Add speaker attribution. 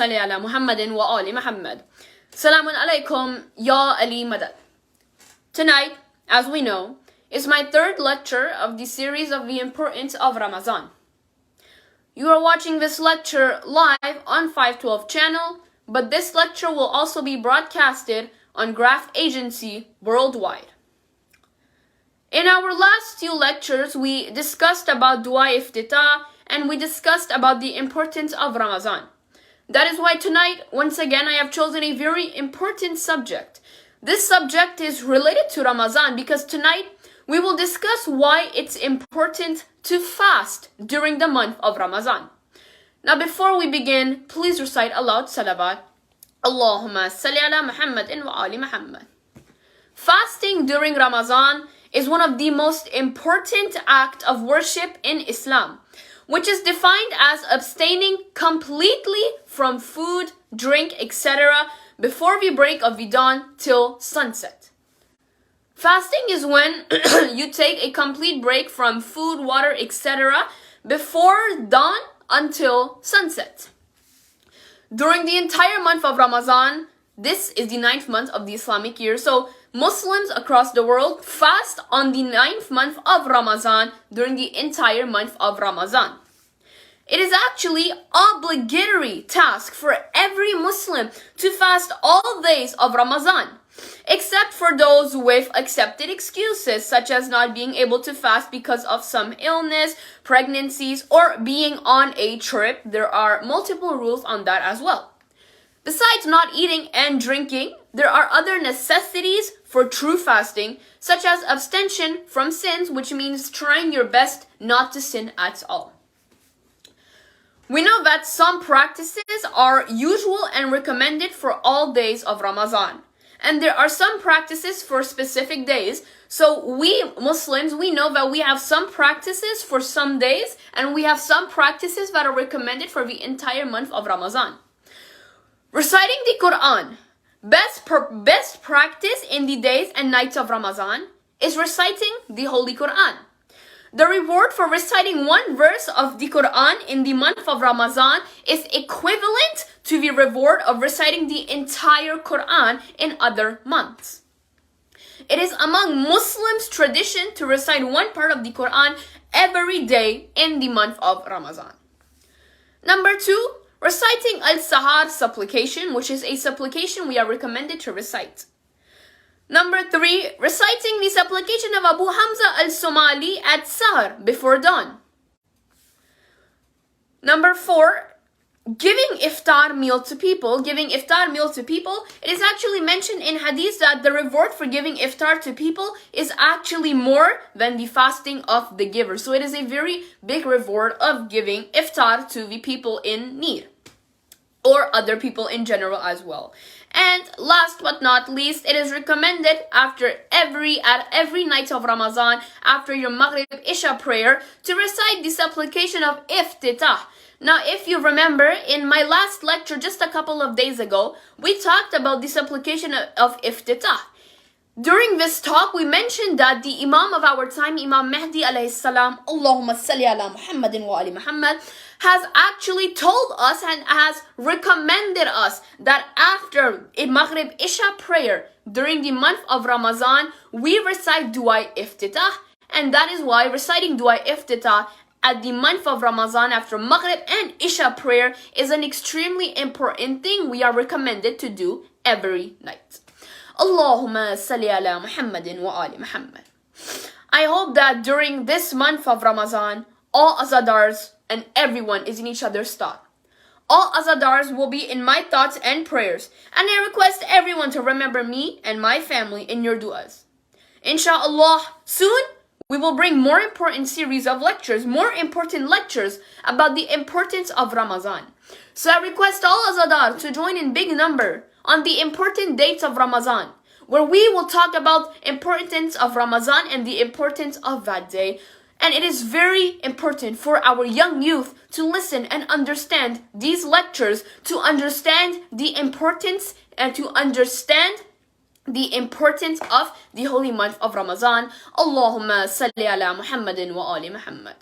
Speaker 1: salli ala Muhammadin wa ali Muhammad. Salamun alaykum, ya Ali Madad. Tonight, as we know, is my third lecture of the series of the importance of Ramazan. You are watching this lecture live on 512 channel, but this lecture will also be broadcasted on Graph Agency worldwide. In our last two lectures, we discussed about Dua Iftitah and we discussed about the importance of Ramazan. That is why tonight, once again, I have chosen a very important subject. This subject is related to Ramazan because tonight we will discuss why it's important to fast during the month of Ramazan. Now, before we begin, please recite aloud salawat. Allahumma salli ala Muhammadin wa ali Muhammad. Fasting during Ramazan is one of the most important acts of worship in Islam, which is defined as abstaining completely from food, drink, etc. before the break of the dawn till sunset. Fasting is when you take a complete break from food, water, etc. before dawn until sunset. During the entire month of Ramazan, this is the 9th month of the Islamic year, so Muslims across the world fast on the 9th month of Ramazan during the entire month of Ramazan. It is actually obligatory task for every Muslim to fast all days of Ramazan, except for those with accepted excuses such as not being able to fast because of some illness, pregnancies, or being on a trip. There are multiple rules on that as well. Besides not eating and drinking, there are other necessities for true fasting, such as abstention from sins, which means trying your best not to sin at all. We know that some practices are usual and recommended for all days of Ramazan. And there are some practices for specific days. So we Muslims, we know that we have some practices for some days and we have some practices that are recommended for the entire month of Ramazan. Reciting the Quran, best practice in the days and nights of Ramazan is reciting the Holy Quran. The reward for reciting one verse of the Quran in the month of Ramazan is equivalent to the reward of reciting the entire Quran in other months. It is among Muslims' tradition to recite one part of the Quran every day in the month of Ramazan. Number 2, reciting Al-Sahar supplication, which is a supplication we are recommended to recite. Number 3, reciting the supplication of Abu Hamza al-Somali at Sahar before dawn. Number 4, giving iftar meal to people. It is actually mentioned in hadith that the reward for giving iftar to people is actually more than the fasting of the giver. So it is a very big reward of giving iftar to the people in need, or other people in general as well. And last but not least, it is recommended at every night of Ramazan, after your Maghrib Isha prayer, to recite the supplication of Iftitah. Now, if you remember, in my last lecture just a couple of days ago, we talked about the supplication of Iftitah. During this talk, we mentioned that the Imam of our time, Imam Mehdi alayhi salam, Allahumma salli ala Muhammadin wa ali Muhammad, has actually told us and has recommended us that after a Maghrib Isha prayer during the month of Ramazan, we recite Dua Iftitah, and that is why reciting Dua Iftitah at the month of Ramazan after Maghrib and Isha prayer is an extremely important thing we are recommended to do every night. Allahumma salli ala Muhammadin wa ali Muhammad. I hope that during this month of Ramazan, all azadars and everyone is in each other's thought. All azadars will be in my thoughts and prayers, and I request everyone to remember me and my family in your du'as. Inshallah, soon we will bring more important series of lectures, more important lectures about the importance of Ramazan. So I request all azadar to join in big number on the important dates of Ramazan, where we will talk about importance of Ramazan and the importance of that day. And it is very important for our young youth to listen and understand these lectures, to understand the importance and to understand the importance of the holy month of Ramazan. Allahumma salli ala Muhammadin wa ali Muhammad.